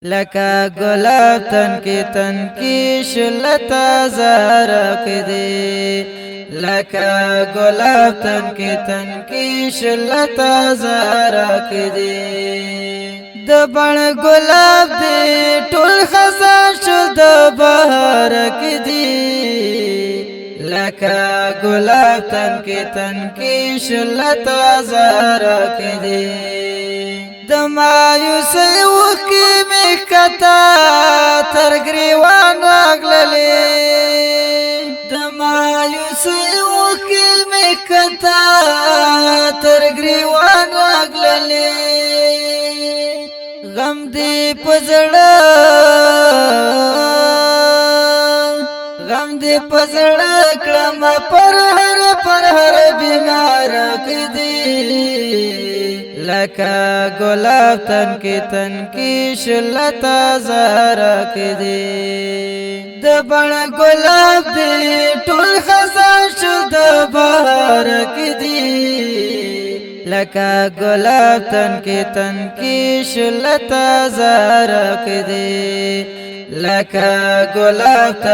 لکه گلاب تن کی شلتا زارک دی لکه گلاب تن کی شلتا زارک دی د بڼ گلاب دی ټول خزان شو د بهار کې دی لکه گلاب تن کی شلتا زارک دی د مایوسۍ اوښکې مې ښکته تر ګریوان راغللې د مایوسۍ اوښکې مې ښکته تر ګریوان راغللې غم دې په زړه کړم پر هر بیمار کې دی لکه گلاب تن کی شلتا زارک دی د بڼ گلاب دی ټول خزان شو د بهار کې دی لکه گلاب تن کی شلتا زارک دی لکه گلاب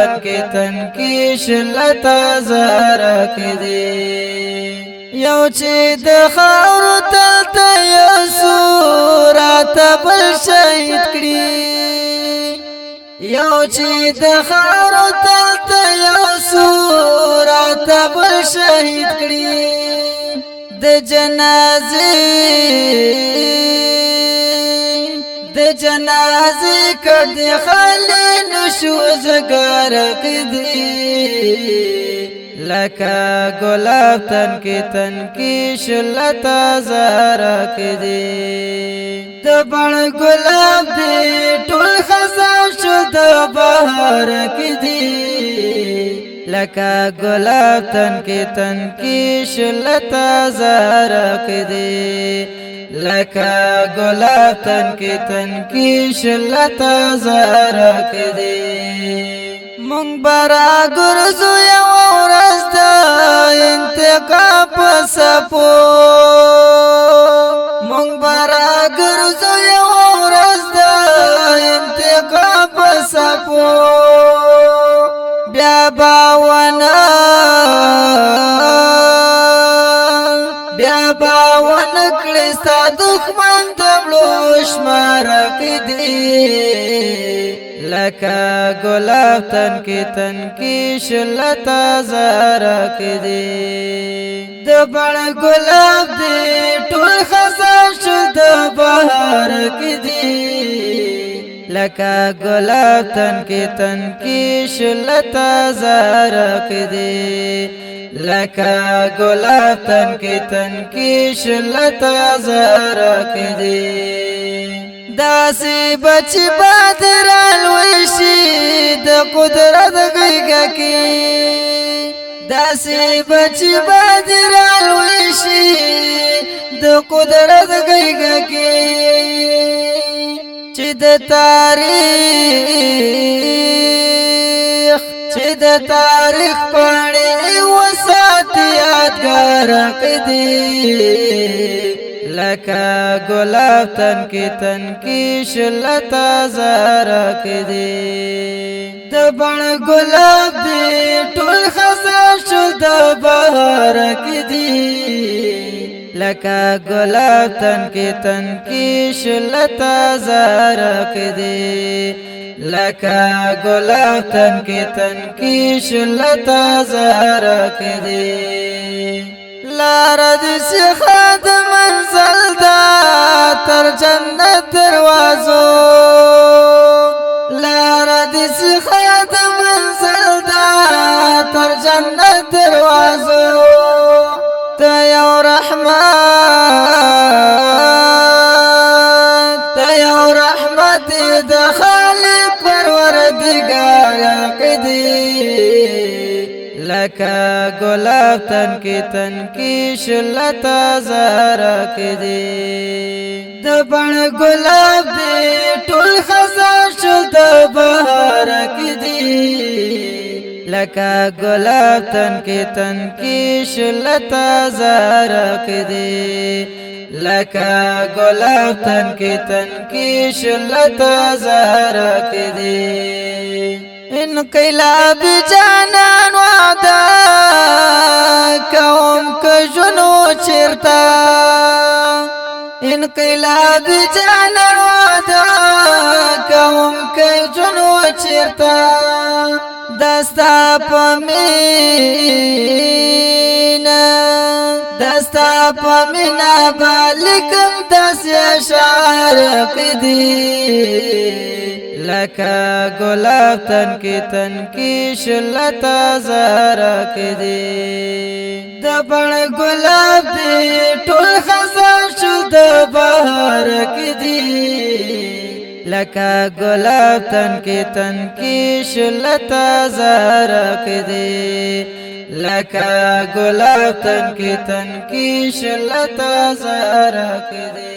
تن کی شلتا زارک دی یو چې د خاورو تلته یو راته بل شهید کړي یو چې د خاورو تلته یو راته بل شهید کړي د جنازې کړ خالي نشو زګارک دی لکه گلاب تن کی شلتا زارک دی د بڼ گلاب دی ټول خزان شو د بهار کې دی لکه گلاب تن کی شلتا زارک دی لکه گلاب تن کی شلتا زارک دی مونږ برا ګرځو یو ورځ د انتقام په سپو مونږ برا ګرځو یو ورځ د انتقام په سپو بیا باونه کړي ستا دښمن د مړو شمارک دی لکه گلاب تن کی شلتا زارک دی د بڼ گلاب دی ټول خزان شو د بهار کې دی لکه گلاب تن کی شلتا زارک دی لکه گلاب تن کی شلتا زارک دی داسې بچی بادران وشي د قدرت غېږه کې داسې بچی بادران وشي د قدرت غېږه کې چې د تاریخ پاڼې وساتي یادګارک دی لکه گلاب تن کی شلتا زارک دی د بڼ گلاب دی ټول خزان شو د بهار کې دی لکه گلاب تن کی شلتا زارک دی لکه گلاب تن کی شلتا زارک دی لار دې د منزل دا تر جنت دروازو لار دې د منزل دا تر جنت دروازو ته یو رحمت د خالق پروردگار دی لکه گلاب تن کی شلتا زارک دی د بڼ گلاب دی ټول خزان شو د بهار کې دی لکه گلاب تن کی شلتا زارک دی لکا گلاب تن کی شلتا زهرک دی انقلاب جانان وعدا کوم کجنو چرتا انقلاب جانان وعدا کوم کجنو چرتا دستا پمینا دستا پمینا بالکم دس اشعار قدی لکا گلاب تن کی شلتا زهرک دی دبن گلاب دی ټول خزان شو د بهارک دی لکا گلاب تن کی شلتا زهرک دی لکا گلاب تن کی شلتا زهرک دی